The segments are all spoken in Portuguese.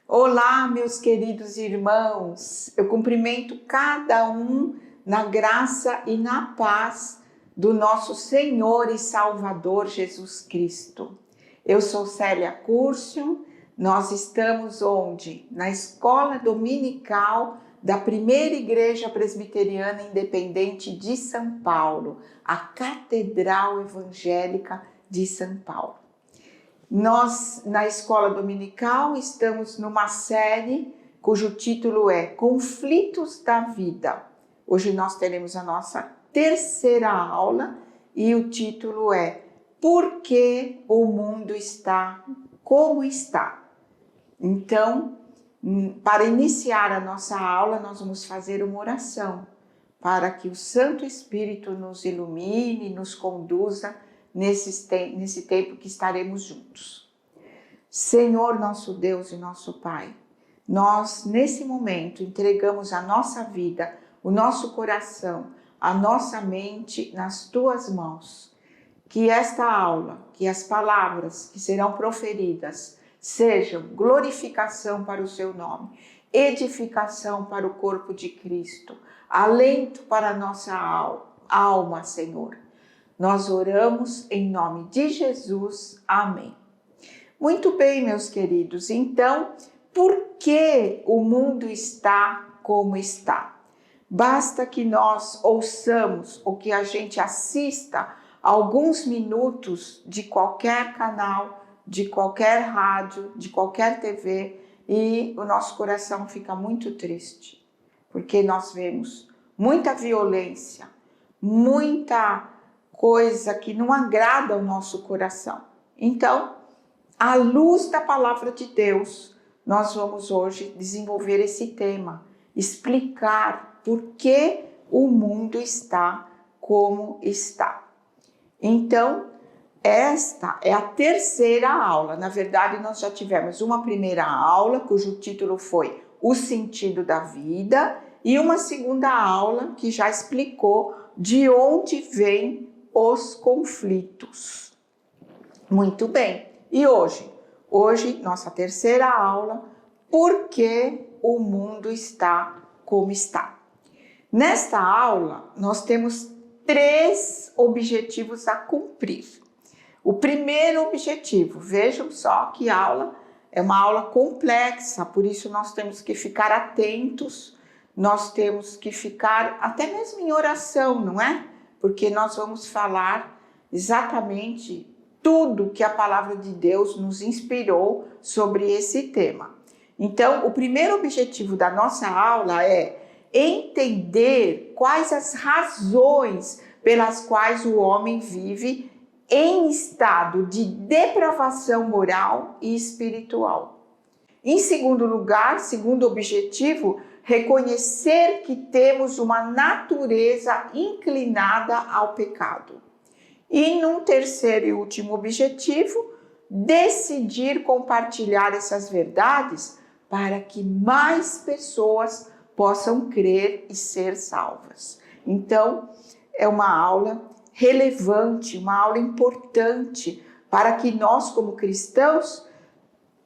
Olá, meus queridos irmãos, eu cumprimento cada um na graça e na paz do nosso Senhor e Salvador Jesus Cristo. Eu sou Célia Curcio, nós estamos onde? Na Escola Dominical da Primeira Igreja Presbiteriana Independente de São Paulo, a Catedral Evangélica de São Paulo. Nós, na Escola Dominical, estamos numa série cujo título é Conflitos da Vida. Hoje nós teremos a nossa terceira aula e o título é Por que o mundo está como está? Então, para iniciar a nossa aula, nós vamos fazer uma oração para que o Santo Espírito nos ilumine, nos conduza nesse tempo que estaremos juntos. Senhor, nosso Deus e nosso Pai, nós nesse momento entregamos a nossa vida, o nosso coração, a nossa mente nas Tuas mãos. Que esta aula, que as palavras que serão proferidas sejam glorificação para o Seu nome, edificação para o corpo de Cristo, alento para a nossa alma, Senhor. Nós oramos em nome de Jesus. Amém. Muito bem, meus queridos. Então, por que o mundo está como está? Basta que nós ouçamos ou que a gente assista alguns minutos de qualquer canal, de qualquer rádio, de qualquer TV e o nosso coração fica muito triste, porque nós vemos muita violência, muita coisa que não agrada ao nosso coração. Então, à luz da palavra de Deus, nós vamos hoje desenvolver esse tema, explicar por que o mundo está como está. Então, esta é a terceira aula. Na verdade, nós já tivemos uma primeira aula, cujo título foi O Sentido da Vida, e uma segunda aula que já explicou de onde vem os conflitos. Muito bem. E hoje, nossa terceira aula, por que o mundo está como está? Nesta aula, nós temos 3 objetivos a cumprir. O primeiro objetivo, vejam só que aula é uma aula complexa, por isso nós temos que ficar atentos, nós temos que ficar até mesmo em oração, não é? Porque nós vamos falar exatamente tudo que a palavra de Deus nos inspirou sobre esse tema. Então, o primeiro objetivo da nossa aula é entender quais as razões pelas quais o homem vive em estado de depravação moral e espiritual. Em segundo lugar, segundo objetivo, reconhecer que temos uma natureza inclinada ao pecado. E num terceiro e último objetivo, decidir compartilhar essas verdades para que mais pessoas possam crer e ser salvas. Então, é uma aula relevante, uma aula importante para que nós, como cristãos,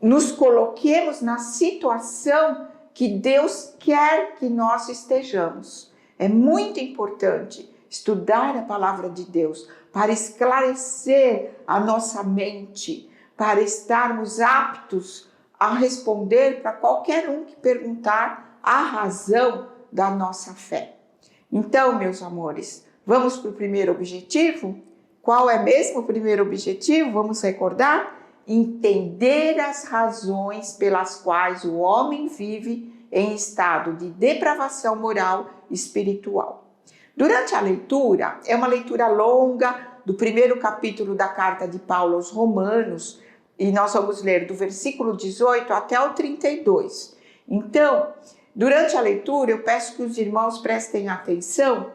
nos coloquemos na situação que Deus quer que nós estejamos. É muito importante estudar a palavra de Deus para esclarecer a nossa mente, para estarmos aptos a responder para qualquer um que perguntar a razão da nossa fé. Então, meus amores, vamos para o primeiro objetivo? Qual é mesmo o primeiro objetivo? Vamos recordar? Entender as razões pelas quais o homem vive em estado de depravação moral e espiritual. Durante a leitura, é uma leitura longa do primeiro capítulo da carta de Paulo aos Romanos, e nós vamos ler do versículo 18 até o 32. Então, durante a leitura, eu peço que os irmãos prestem atenção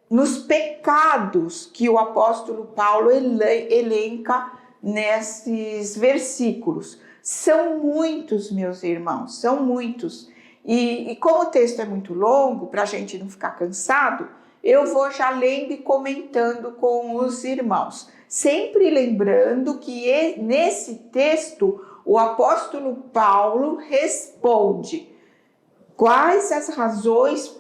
nos pecados que o apóstolo Paulo elenca nesses versículos. São muitos, meus irmãos, são muitos. E como o texto é muito longo, para a gente não ficar cansado, eu vou já lendo e comentando com os irmãos. Sempre lembrando que nesse texto o apóstolo Paulo responde quais as razões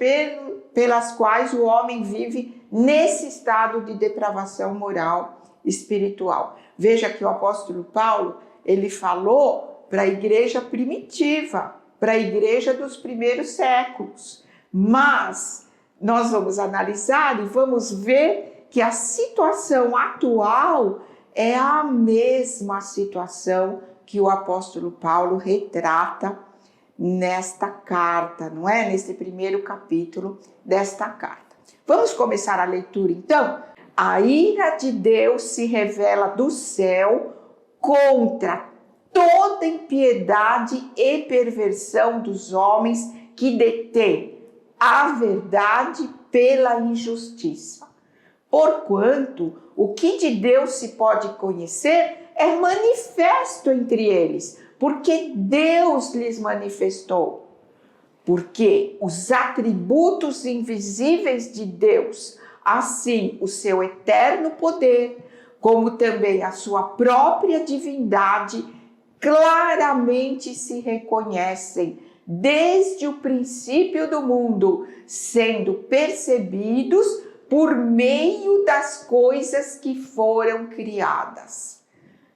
pelas quais o homem vive nesse estado de depravação moral espiritual. Veja que o apóstolo Paulo, ele falou para a igreja primitiva, para a igreja dos primeiros séculos. Mas nós vamos analisar e vamos ver que a situação atual é a mesma situação que o apóstolo Paulo retrata nesta carta, não é? Nesse primeiro capítulo desta carta. Vamos começar a leitura então? A ira de Deus se revela do céu contra toda impiedade e perversão dos homens que detêm a verdade pela injustiça. Porquanto o que de Deus se pode conhecer é manifesto entre eles, porque Deus lhes manifestou. Porque os atributos invisíveis de Deus, assim o seu eterno poder, como também a sua própria divindade, claramente se reconhecem desde o princípio do mundo, sendo percebidos por meio das coisas que foram criadas.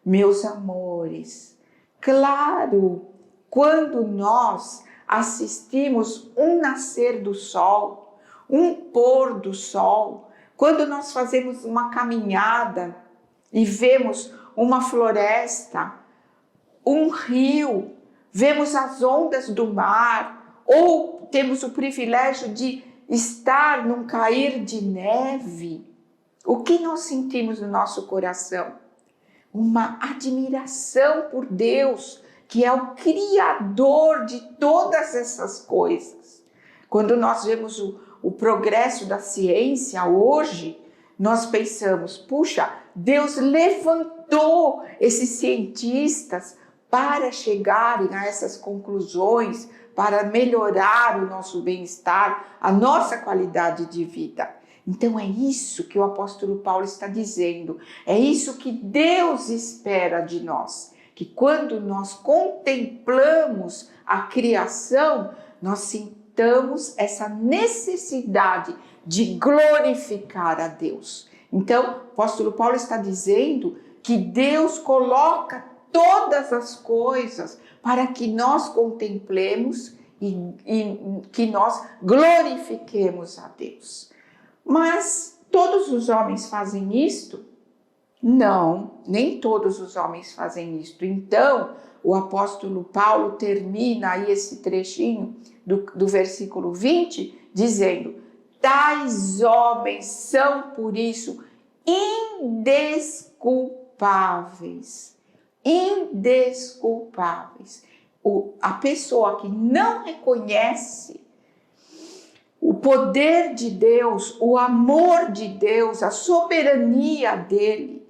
Meus amores, claro, quando nós assistimos um nascer do sol, um pôr do sol, quando nós fazemos uma caminhada e vemos uma floresta, um rio, vemos as ondas do mar, ou temos o privilégio de estar num cair de neve, o que nós sentimos no nosso coração? Uma admiração por Deus, que é o Criador de todas essas coisas. Quando nós vemos o progresso da ciência hoje, nós pensamos, puxa, Deus levantou esses cientistas para chegarem a essas conclusões, para melhorar o nosso bem-estar, a nossa qualidade de vida. Então é isso que o apóstolo Paulo está dizendo, é isso que Deus espera de nós, que quando nós contemplamos a criação, nós sintamos essa necessidade de glorificar a Deus. Então, o apóstolo Paulo está dizendo que Deus coloca todas as coisas para que nós contemplemos e que nós glorifiquemos a Deus. Mas todos os homens fazem isto? Não, nem todos os homens fazem isto. Então, o apóstolo Paulo termina aí esse trechinho do versículo 20, dizendo: tais homens são, por isso, indesculpáveis. Indesculpáveis. A pessoa que não reconhece o poder de Deus, o amor de Deus, a soberania dele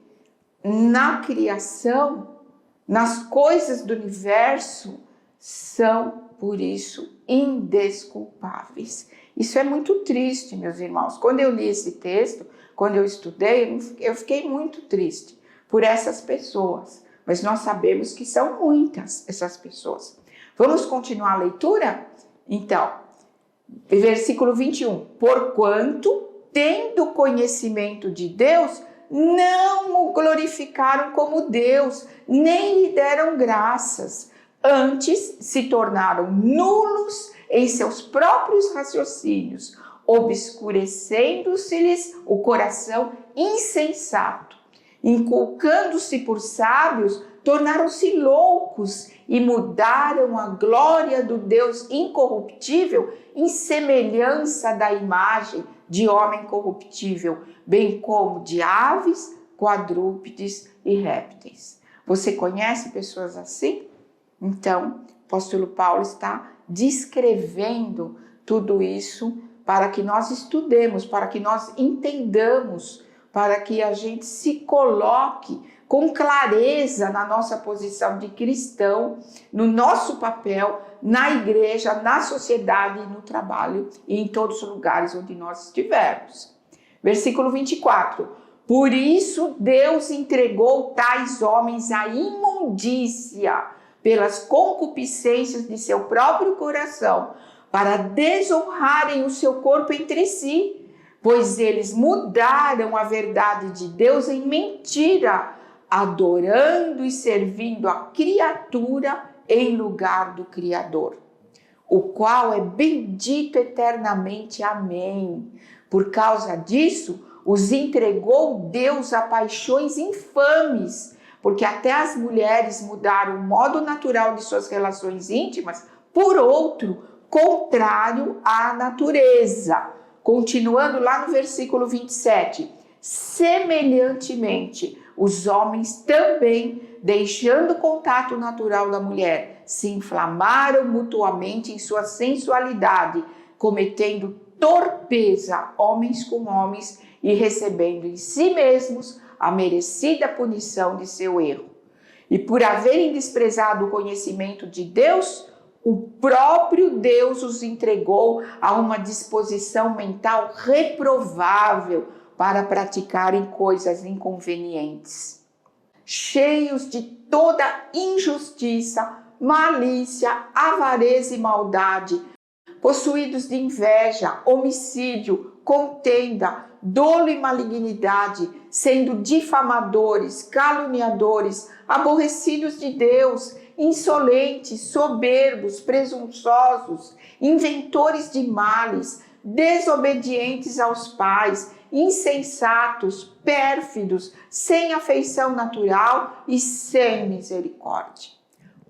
na criação, nas coisas do universo, são, por isso, indesculpáveis. Isso é muito triste, meus irmãos. Quando eu li esse texto, quando eu estudei, eu fiquei muito triste por essas pessoas. Mas nós sabemos que são muitas essas pessoas. Vamos continuar a leitura? Então, versículo 21. Porquanto, tendo conhecimento de Deus, não o glorificaram como Deus, nem lhe deram graças. Antes, se tornaram nulos em seus próprios raciocínios, obscurecendo-se-lhes o coração insensato. Inculcando-se por sábios, tornaram-se loucos e mudaram a glória do Deus incorruptível em semelhança da imagem de homem corruptível, bem como de aves, quadrúpedes e répteis. Você conhece pessoas assim? Então, o apóstolo Paulo está descrevendo tudo isso para que nós estudemos, para que nós entendamos, para que a gente se coloque com clareza na nossa posição de cristão, no nosso papel, na igreja, na sociedade, no trabalho e em todos os lugares onde nós estivermos. Versículo 24. Por isso Deus entregou tais homens à imundícia pelas concupiscências de seu próprio coração, para desonrarem o seu corpo entre si, pois eles mudaram a verdade de Deus em mentira, adorando e servindo a criatura em lugar do Criador, o qual é bendito eternamente. Amém. Por causa disso, os entregou Deus a paixões infames, porque até as mulheres mudaram o modo natural de suas relações íntimas por outro, contrário à natureza. Continuando lá no versículo 27, semelhantemente, os homens também, deixando o contato natural da mulher, se inflamaram mutuamente em sua sensualidade, cometendo torpeza homens com homens e recebendo em si mesmos a merecida punição de seu erro. E por haverem desprezado o conhecimento de Deus, o próprio Deus os entregou a uma disposição mental reprovável para praticarem coisas inconvenientes. Cheios de toda injustiça, malícia, avareza e maldade, possuídos de inveja, homicídio, contenda, dolo e malignidade, sendo difamadores, caluniadores, aborrecidos de Deus, insolentes, soberbos, presunçosos, inventores de males, desobedientes aos pais, insensatos, pérfidos, sem afeição natural e sem misericórdia.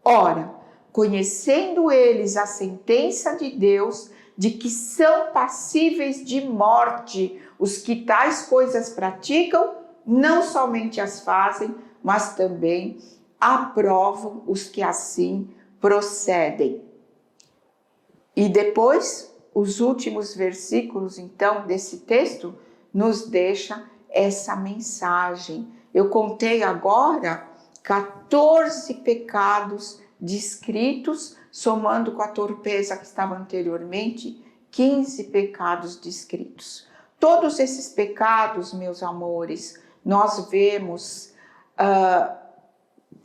Ora, conhecendo eles a sentença de Deus, de que são passíveis de morte os que tais coisas praticam, não somente as fazem, mas também aprovam os que assim procedem. E depois, os últimos versículos, então, desse texto, nos deixa essa mensagem. Eu contei agora 14 pecados descritos, somando com a torpeza que estava anteriormente, 15 pecados descritos. Todos esses pecados, meus amores, nós vemos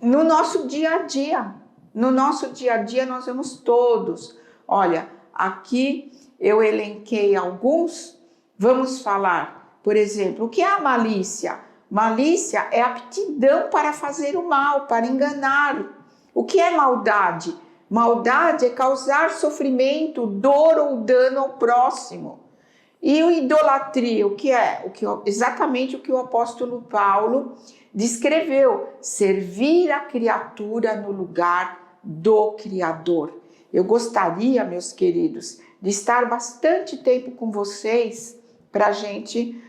no nosso dia a dia. No nosso dia a dia nós vemos todos. Olha, aqui eu elenquei alguns. Vamos falar, por exemplo, o que é a malícia? Malícia é aptidão para fazer o mal, para enganar. O que é maldade? Maldade é causar sofrimento, dor ou dano ao próximo. E o idolatria, o que é? Exatamente o que o apóstolo Paulo descreveu: servir a criatura no lugar do Criador. Eu gostaria, meus queridos, de estar bastante tempo com vocês para a gente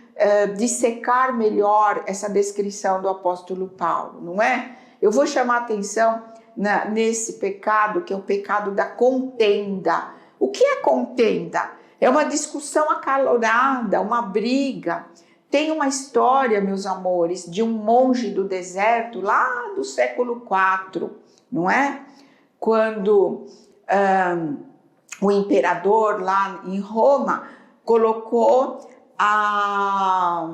dissecar melhor essa descrição do apóstolo Paulo, não é? Eu vou chamar a atenção nesse pecado, que é o pecado da contenda. O que é contenda? É uma discussão acalorada, uma briga. Tem uma história, meus amores, de um monge do deserto lá do século IV, não é? Quando o imperador lá em Roma colocou a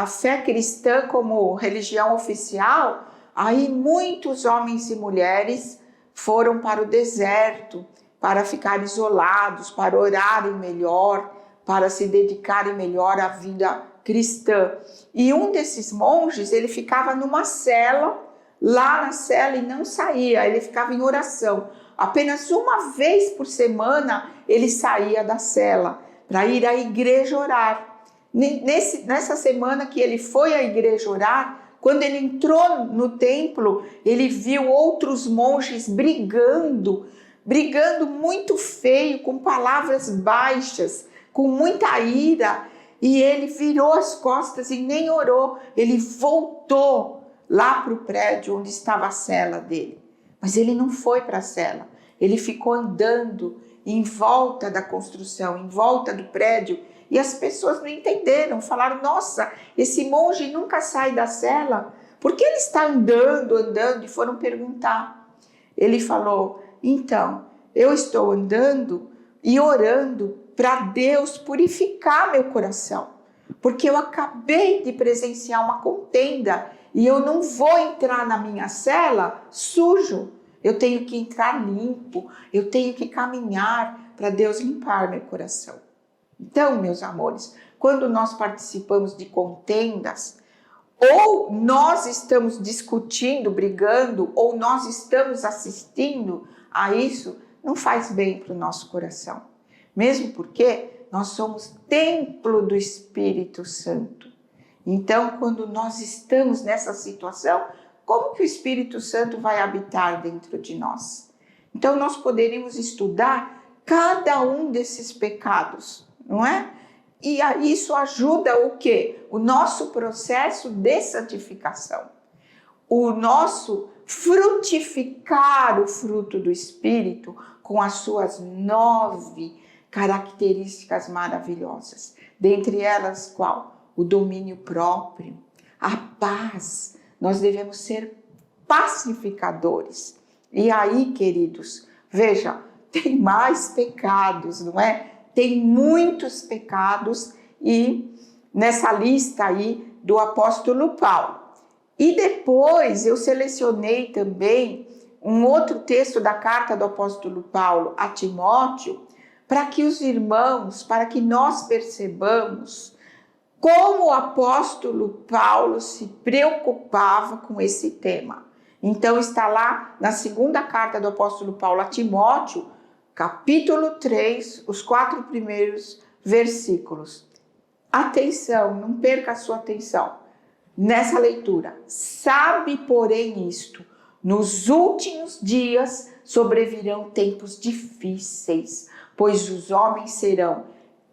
fé cristã como religião oficial, aí muitos homens e mulheres foram para o deserto para ficar isolados, para orarem melhor, para se dedicarem melhor à vida cristã. E um desses monges, ele ficava numa cela, lá na cela, e não saía, ele ficava em oração. Apenas uma vez por semana ele saía da cela para ir à igreja orar. Nessa semana que ele foi à igreja orar, quando ele entrou no templo, ele viu outros monges brigando muito feio, com palavras baixas, com muita ira, e ele virou as costas e nem orou. Ele voltou lá para o prédio onde estava a cela dele. Mas ele não foi para a cela, ele ficou andando em volta da construção, em volta do prédio, e as pessoas não entenderam, falaram: nossa, esse monge nunca sai da cela, por que ele está andando, e foram perguntar. Ele falou, então, eu estou andando e orando para Deus purificar meu coração, porque eu acabei de presenciar uma contenda e eu não vou entrar na minha cela sujo, eu tenho que entrar limpo, eu tenho que caminhar para Deus limpar meu coração. Então, meus amores, quando nós participamos de contendas, ou nós estamos discutindo, brigando, ou nós estamos assistindo a isso, não faz bem para o nosso coração. Mesmo porque nós somos templo do Espírito Santo. Então, quando nós estamos nessa situação, como que o Espírito Santo vai habitar dentro de nós? Então, nós poderíamos estudar cada um desses pecados, não é? E isso ajuda o quê? O nosso processo de santificação. O nosso frutificar o fruto do Espírito com as suas 9 características maravilhosas. Dentre elas, qual? O domínio próprio, a paz. Nós devemos ser pacificadores. E aí, queridos, veja, tem mais pecados, não é? Tem muitos pecados e nessa lista aí do apóstolo Paulo. E depois eu selecionei também um outro texto da carta do apóstolo Paulo a Timóteo, para que os irmãos, para que nós percebamos como o apóstolo Paulo se preocupava com esse tema. Então está lá na segunda carta do apóstolo Paulo a Timóteo, capítulo 3, os 4 primeiros versículos. Atenção, não perca a sua atenção nessa leitura. Sabe, porém, isto, nos últimos dias sobrevirão tempos difíceis, pois os homens serão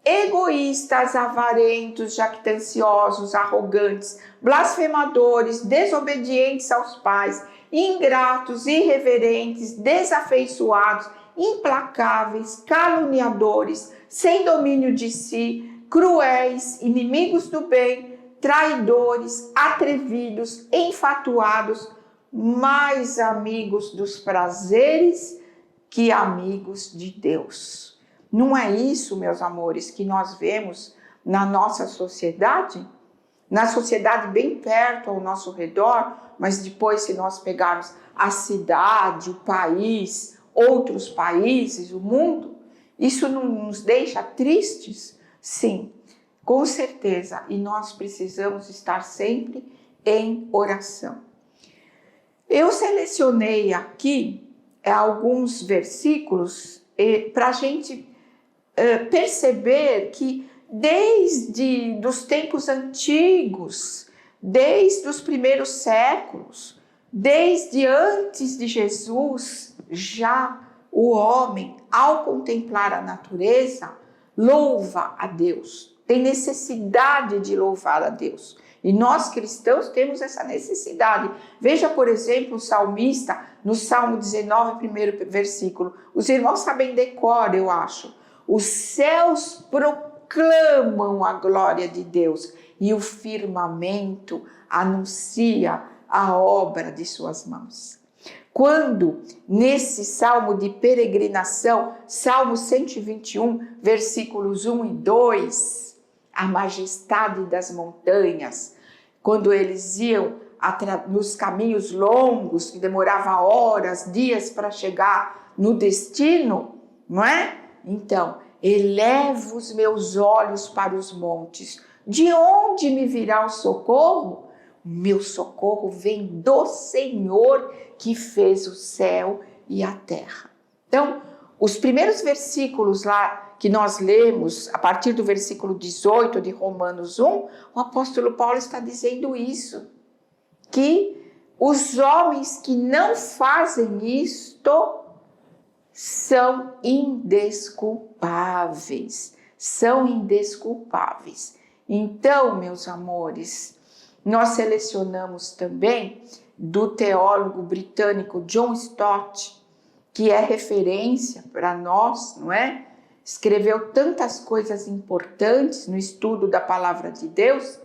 egoístas, avarentos, jactanciosos, arrogantes, blasfemadores, desobedientes aos pais, ingratos, irreverentes, desafeiçoados, implacáveis, caluniadores, sem domínio de si, cruéis, inimigos do bem, traidores, atrevidos, enfatuados, mais amigos dos prazeres que amigos de Deus. Não é isso, meus amores, que nós vemos na nossa sociedade? Na sociedade bem perto ao nosso redor, mas depois, se nós pegarmos a cidade, o país, outros países, o mundo, isso não nos deixa tristes? Sim, com certeza. E nós precisamos estar sempre em oração. Eu selecionei aqui alguns versículos para a gente perceber que desde os tempos antigos, desde os primeiros séculos, desde antes de Jesus, já o homem, ao contemplar a natureza, louva a Deus, tem necessidade de louvar a Deus. E nós cristãos temos essa necessidade. Veja, por exemplo, o salmista, no Salmo 19, primeiro versículo. Os irmãos sabem de cor, eu acho. Os céus proclamam a glória de Deus e o firmamento anuncia a obra de suas mãos. Quando, nesse salmo de peregrinação, Salmo 121, versículos 1 e 2, a majestade das montanhas, quando eles iam nos caminhos longos, que demorava horas, dias para chegar no destino, não é? Então, elevo os meus olhos para os montes. De onde me virá o socorro? Meu socorro vem do Senhor que fez o céu e a terra. Então, os primeiros versículos lá que nós lemos, a partir do versículo 18 de Romanos 1, o apóstolo Paulo está dizendo isso, que os homens que não fazem isto são indesculpáveis, Então, meus amores, nós selecionamos também do teólogo britânico John Stott, que é referência para nós, não é? Escreveu tantas coisas importantes no estudo da palavra de Deus.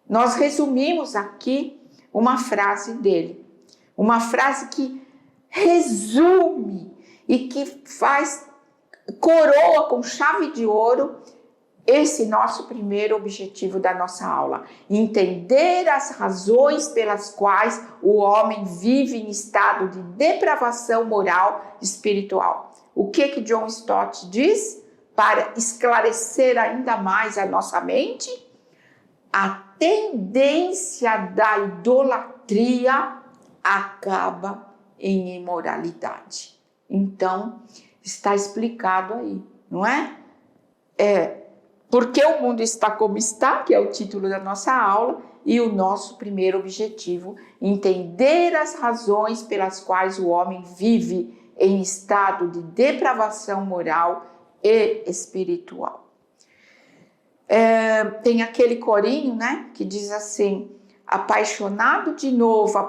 Nós resumimos aqui uma frase dele. Uma frase que resume e que coroa com chave de ouro esse nosso primeiro objetivo da nossa aula. Entender as razões pelas quais o homem vive em estado de depravação moral e espiritual. O que John Stott diz? Para esclarecer ainda mais a nossa mente, a tendência da idolatria acaba em imoralidade. Então, está explicado aí, não é? Porque o mundo está como está, que é o título da nossa aula, e o nosso primeiro objetivo, entender as razões pelas quais o homem vive em estado de depravação moral e espiritual. Tem aquele corinho, né, que diz assim: apaixonado de novo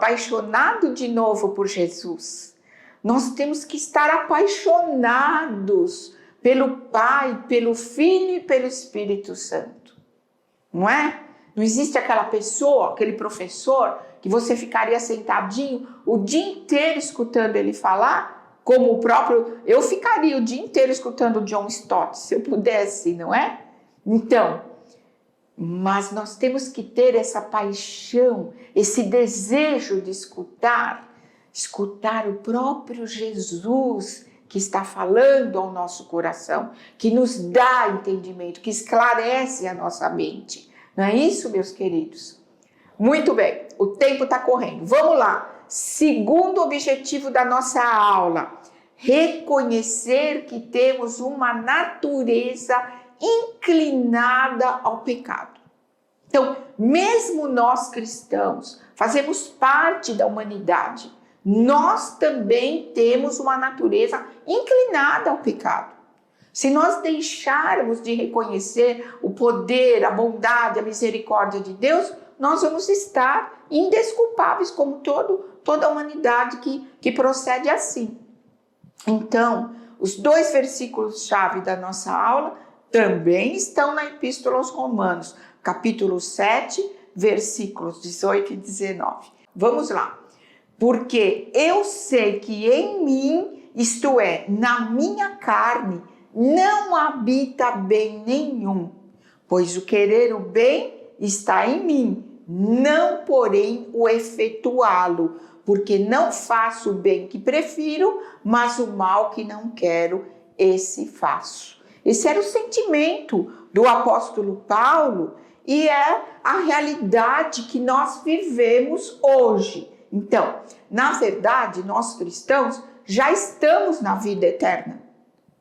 por Jesus. Nós temos que estar apaixonados pelo Pai, pelo Filho e pelo Espírito Santo, não é? Não existe aquela pessoa, aquele professor, que você ficaria sentadinho o dia inteiro escutando ele falar, como o próprio... Eu ficaria o dia inteiro escutando o John Stott, se eu pudesse, não é? Então, mas nós temos que ter essa paixão, esse desejo de escutar o próprio Jesus, que está falando ao nosso coração, que nos dá entendimento, que esclarece a nossa mente. Não é isso, meus queridos? Muito bem, o tempo está correndo. Vamos lá. Segundo objetivo da nossa aula: reconhecer que temos uma natureza inclinada ao pecado. Então, mesmo nós cristãos, fazemos parte da humanidade, nós também temos uma natureza inclinada ao pecado. Se nós deixarmos de reconhecer o poder, a bondade, a misericórdia de Deus, nós vamos estar indesculpáveis, como toda a humanidade que procede assim. Então, os 2 versículos-chave da nossa aula também estão na Epístola aos Romanos, capítulo 7, versículos 18 e 19. Vamos lá. Porque eu sei que em mim, isto é, na minha carne, não habita bem nenhum, pois o querer o bem está em mim, não porém o efetuá-lo, porque não faço o bem que prefiro, mas o mal que não quero, esse faço. Esse era o sentimento do apóstolo Paulo e é a realidade que nós vivemos hoje. Então, na verdade, nós cristãos já estamos na vida eterna.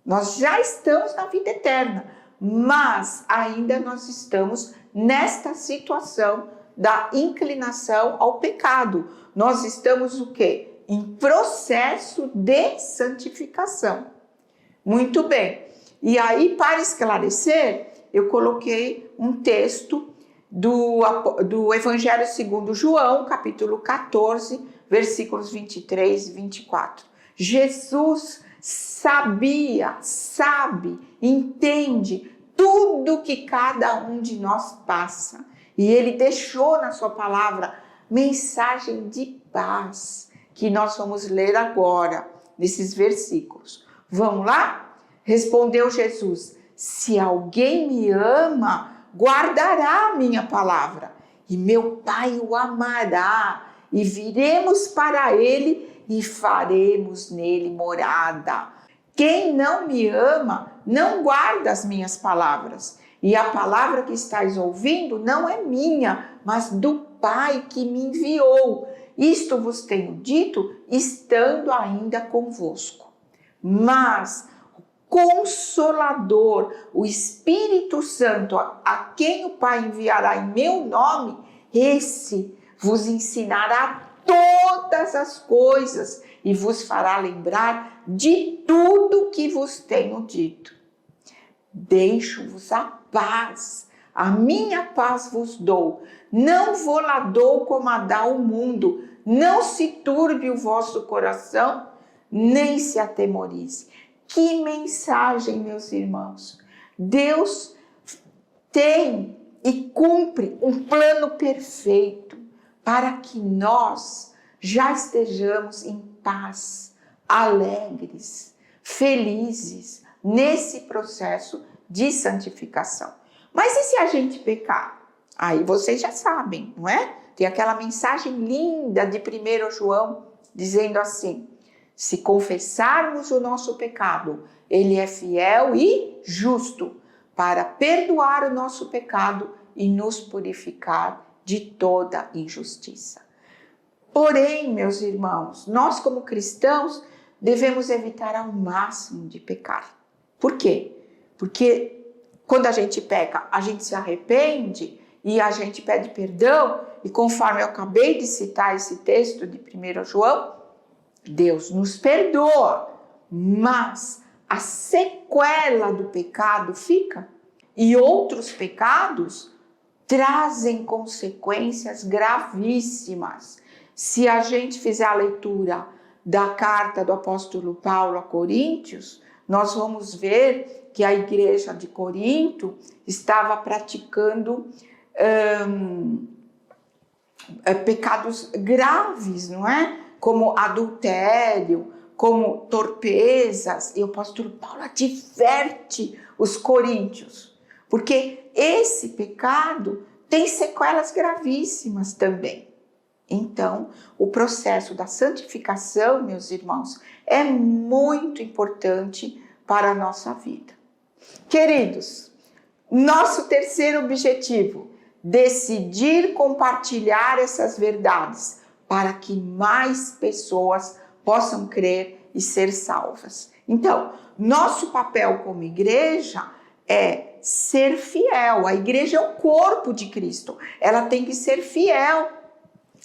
Nós já estamos na vida eterna, mas ainda nós estamos nesta situação da inclinação ao pecado. Nós estamos o quê? Em processo de santificação. Muito bem. E aí, para esclarecer, eu coloquei um texto do Evangelho segundo João, capítulo 14, versículos 23 e 24. Jesus sabe, entende tudo que cada um de nós passa. E ele deixou na sua palavra mensagem de paz, que nós vamos ler agora, nesses versículos. Vamos lá? Respondeu Jesus: se alguém me ama, guardará a minha palavra, e meu Pai o amará, e viremos para ele e faremos nele morada. Quem não me ama, não guarda as minhas palavras, e a palavra que estáis ouvindo não é minha, mas do Pai que me enviou. Isto vos tenho dito, estando ainda convosco. Mas Consolador, o Espírito Santo, a quem o Pai enviará em meu nome, esse vos ensinará todas as coisas e vos fará lembrar de tudo que vos tenho dito. Deixo-vos a paz, a minha paz vos dou. Não vou lá dou como a dá o mundo. Não se turbe o vosso coração, nem se atemorize. Que mensagem, meus irmãos! Deus tem e cumpre um plano perfeito para que nós já estejamos em paz, alegres, felizes nesse processo de santificação. Mas e se a gente pecar? Aí vocês já sabem, não é? Tem aquela mensagem linda de 1 João dizendo assim: se confessarmos o nosso pecado, ele é fiel e justo para perdoar o nosso pecado e nos purificar de toda injustiça. Porém, meus irmãos, nós como cristãos devemos evitar ao máximo de pecar. Por quê? Porque quando a gente peca, a gente se arrepende e a gente pede perdão, e conforme eu acabei de citar esse texto de 1 João, Deus nos perdoa, mas a sequela do pecado fica. E outros pecados trazem consequências gravíssimas. Se a gente fizer a leitura da carta do apóstolo Paulo a Coríntios, nós vamos ver que a igreja de Corinto estava praticando pecados graves, não é? Como adultério, como torpezas. E o apóstolo Paulo adverte os coríntios, porque esse pecado tem sequelas gravíssimas também. Então, o processo da santificação, meus irmãos, é muito importante para a nossa vida. Queridos, nosso terceiro objetivo: decidir compartilhar essas verdades para que mais pessoas possam crer e ser salvas. Então, nosso papel como igreja é ser fiel. A igreja é o corpo de Cristo, ela tem que ser fiel.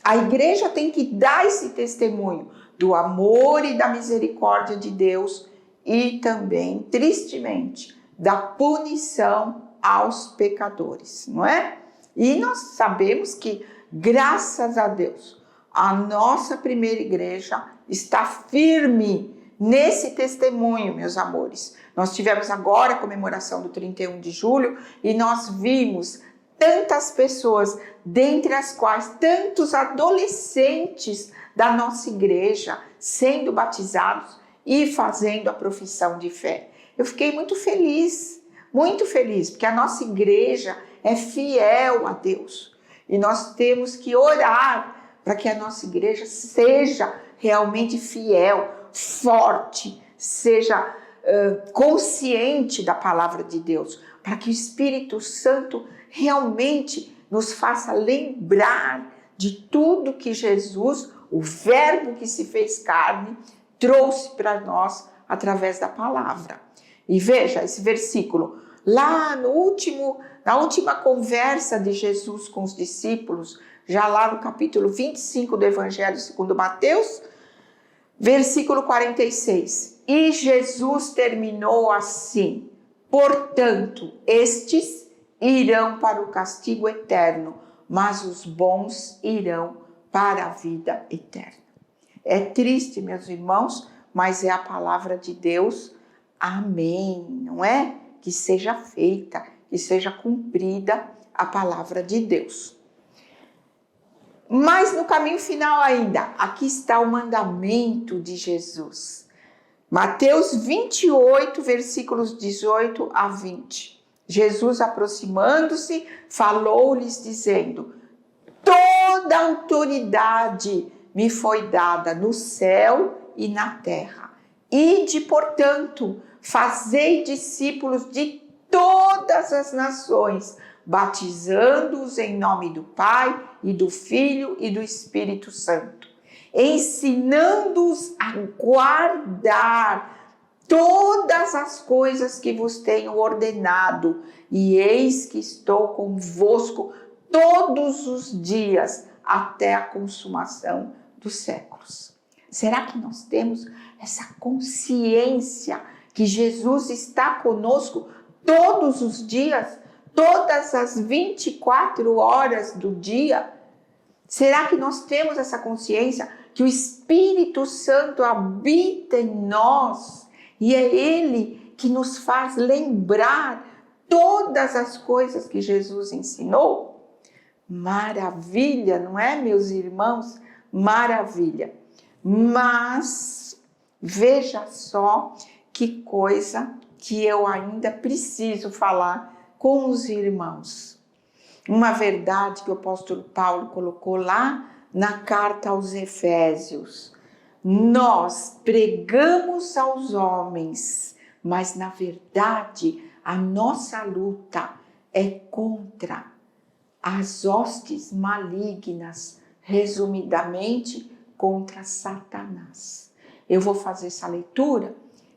A igreja tem que dar esse testemunho do amor e da misericórdia de Deus e também, tristemente, da punição aos pecadores, não é? E nós sabemos que, graças a Deus, a nossa primeira igreja está firme nesse testemunho, meus amores. Nós tivemos agora a comemoração do 31 de julho e nós vimos tantas pessoas, dentre as quais tantos adolescentes da nossa igreja sendo batizados e fazendo a profissão de fé. Eu fiquei muito feliz, porque a nossa igreja é fiel a Deus. E nós temos que orar para que a nossa igreja seja realmente fiel, forte, seja consciente da palavra de Deus, para que o Espírito Santo realmente nos faça lembrar de tudo que Jesus, o Verbo que se fez carne, trouxe para nós através da palavra. E veja esse versículo, lá na última conversa de Jesus com os discípulos, já lá no capítulo 25 do Evangelho segundo Mateus, versículo 46. E Jesus terminou assim: portanto, estes irão para o castigo eterno, mas os bons irão para a vida eterna. É triste, meus irmãos, mas é a palavra de Deus. Amém, não é? Que seja feita, que seja cumprida a palavra de Deus. Mas no caminho final ainda, aqui está o mandamento de Jesus. Mateus 28, versículos 18 a 20. Jesus, aproximando-se, falou-lhes dizendo: toda autoridade me foi dada no céu e na terra. Ide, portanto, fazei discípulos de todas as nações, batizando-os em nome do Pai e do Filho e do Espírito Santo, ensinando-os a guardar todas as coisas que vos tenho ordenado, e eis que estou convosco todos os dias até a consumação dos séculos. Será que nós temos essa consciência que Jesus está conosco todos os dias, todas as 24 horas do dia? Será que nós temos essa consciência que o Espírito Santo habita em nós e é Ele que nos faz lembrar todas as coisas que Jesus ensinou? Maravilha, não é, meus irmãos? Maravilha. Mas veja só que coisa que eu ainda preciso falar com os irmãos. Uma verdade que o apóstolo Paulo colocou lá na carta aos Efésios. Nós pregamos aos homens, mas na verdade a nossa luta é contra as hostes malignas, resumidamente contra Satanás. Eu vou fazer essa leitura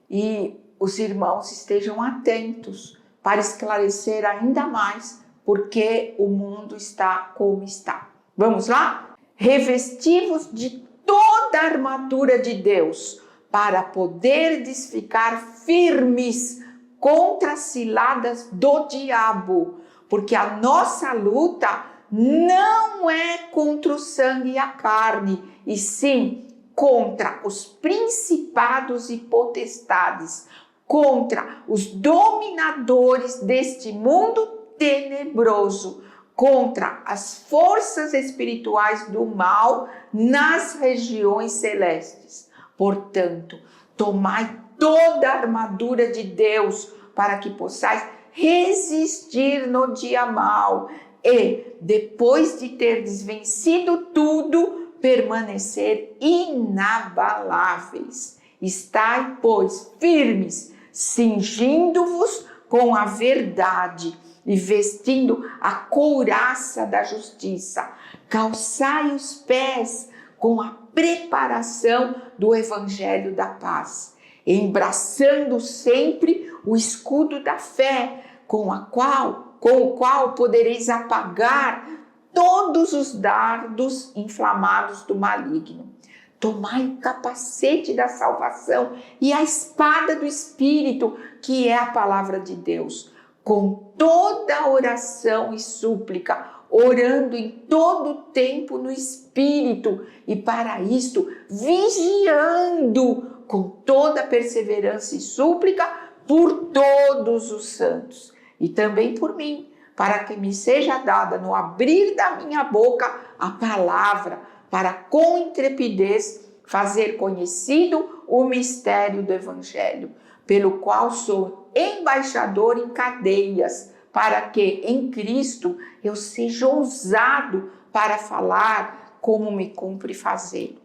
e os irmãos estejam atentos para esclarecer ainda mais porque o mundo está como está. Vamos lá? Revestivos de toda a armadura de Deus para poderdes ficar firmes contra as ciladas do diabo, porque a nossa luta não é contra o sangue e a carne, e sim contra os principados e potestades, contra os dominadores deste mundo tenebroso, contra as forças espirituais do mal nas regiões celestes. Portanto, tomai toda a armadura de Deus para que possais resistir no dia mau e, depois de terdes vencido tudo, permanecer inabaláveis. Estai, pois, firmes, cingindo-vos com a verdade e vestindo a couraça da justiça. Calçai os pés com a preparação do evangelho da paz, embraçando sempre o escudo da fé, com o qual podereis apagar todos os dardos inflamados do maligno. Tomai o capacete da salvação e a espada do Espírito, que é a palavra de Deus, com toda oração e súplica, orando em todo tempo no Espírito, e para isto vigiando com toda perseverança e súplica por todos os santos, e também por mim, para que me seja dada no abrir da minha boca a palavra, para com intrepidez fazer conhecido o mistério do Evangelho, pelo qual sou embaixador em cadeias, para que em Cristo eu seja ousado para falar como me cumpre fazê-lo.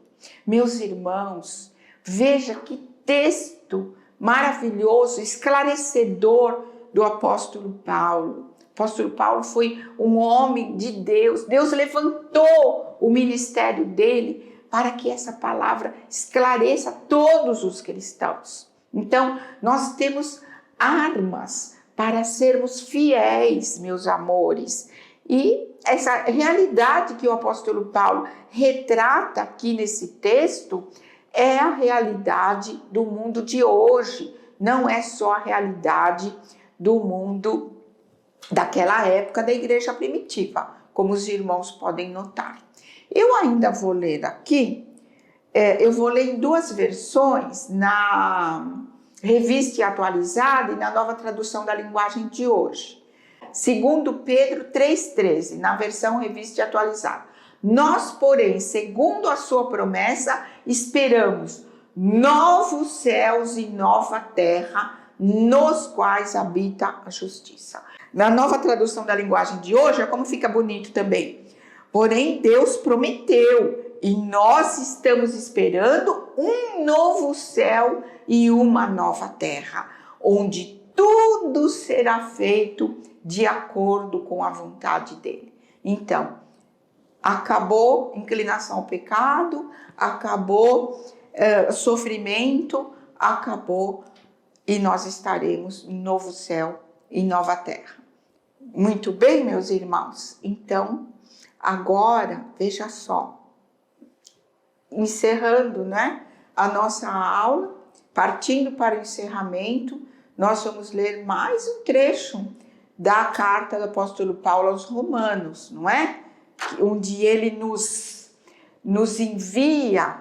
Meus irmãos, veja que texto maravilhoso, esclarecedor do apóstolo Paulo. O apóstolo Paulo foi um homem de Deus. Deus levantou o ministério dele para que essa palavra esclareça todos os cristãos. Então, nós temos armas para sermos fiéis, meus amores. E essa realidade que o apóstolo Paulo retrata aqui nesse texto é a realidade do mundo de hoje. Não é só a realidade do mundo daquela época da igreja primitiva, como os irmãos podem notar. Eu ainda vou ler aqui, eu vou ler em duas versões, na Revista Atualizada e na Nova Tradução da Linguagem de hoje. Segundo Pedro 3,13, na versão Revista Atualizada. Nós, porém, segundo a sua promessa, esperamos novos céus e nova terra, nos quais habita a justiça. Na Nova Tradução da Linguagem de hoje, é como fica bonito também. Porém, Deus prometeu e nós estamos esperando um novo céu e uma nova terra, onde tudo será feito de acordo com a vontade dele. Então, acabou inclinação ao pecado, acabou sofrimento, acabou e nós estaremos em novo céu e nova terra. Muito bem, meus irmãos? Então, agora, veja só, encerrando, né, a nossa aula, partindo para o encerramento, nós vamos ler mais um trecho da carta do apóstolo Paulo aos Romanos, não é? Onde ele nos envia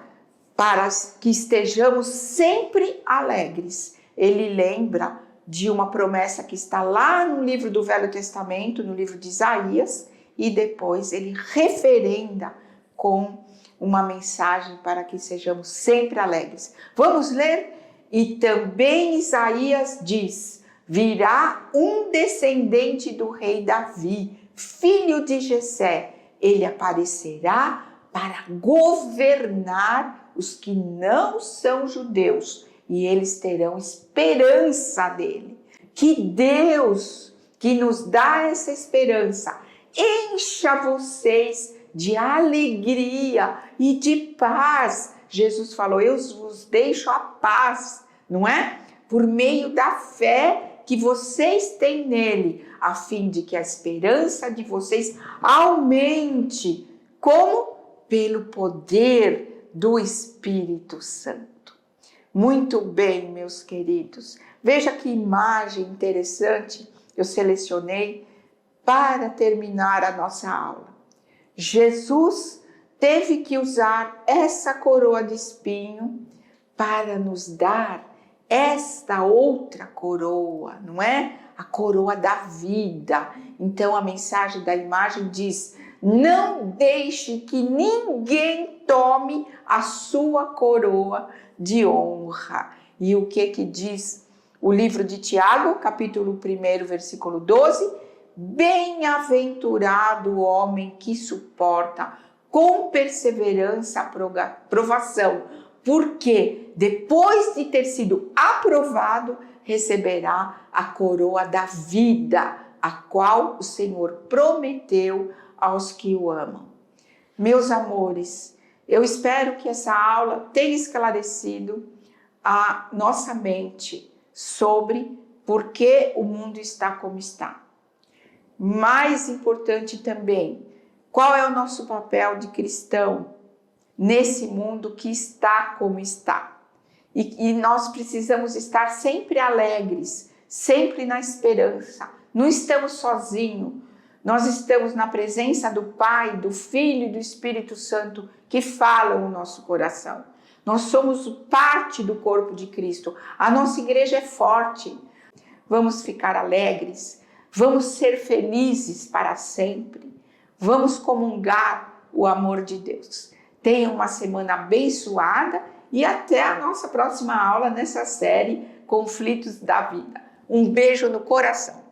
para que estejamos sempre alegres. Ele lembra de uma promessa que está lá no livro do Velho Testamento, no livro de Isaías, e depois ele referenda com uma mensagem para que sejamos sempre alegres. Vamos ler? E também Isaías diz: virá um descendente do rei Davi, filho de Jessé. Ele aparecerá para governar os que não são judeus, e eles terão esperança dele. Que Deus, que nos dá essa esperança, encha vocês de alegria e de paz. Jesus falou: eu vos deixo a paz, não é? Por meio da fé que vocês têm nele, a fim de que a esperança de vocês aumente. Como? Pelo poder do Espírito Santo. Muito bem, meus queridos. Veja que imagem interessante eu selecionei para terminar a nossa aula. Jesus teve que usar essa coroa de espinho para nos dar esta outra coroa, não é? A coroa da vida. Então a mensagem da imagem diz: não deixe que ninguém tome a sua coroa de honra. E o que diz o livro de Tiago, capítulo 1, versículo 12? Bem-aventurado o homem que suporta com perseverança a provação, porque depois de ter sido aprovado, receberá a coroa da vida, a qual o Senhor prometeu aos que o amam. Meus amores, eu espero que essa aula tenha esclarecido a nossa mente sobre por que o mundo está como está. Mais importante também, qual é o nosso papel de cristão nesse mundo que está como está? E nós precisamos estar sempre alegres, sempre na esperança. Não estamos sozinhos. Nós estamos na presença do Pai, do Filho e do Espírito Santo que falam o nosso coração. Nós somos parte do corpo de Cristo. A nossa igreja é forte. Vamos ficar alegres. Vamos ser felizes para sempre. Vamos comungar o amor de Deus. Tenha uma semana abençoada e até a nossa próxima aula nessa série Conflitos da Vida. Um beijo no coração.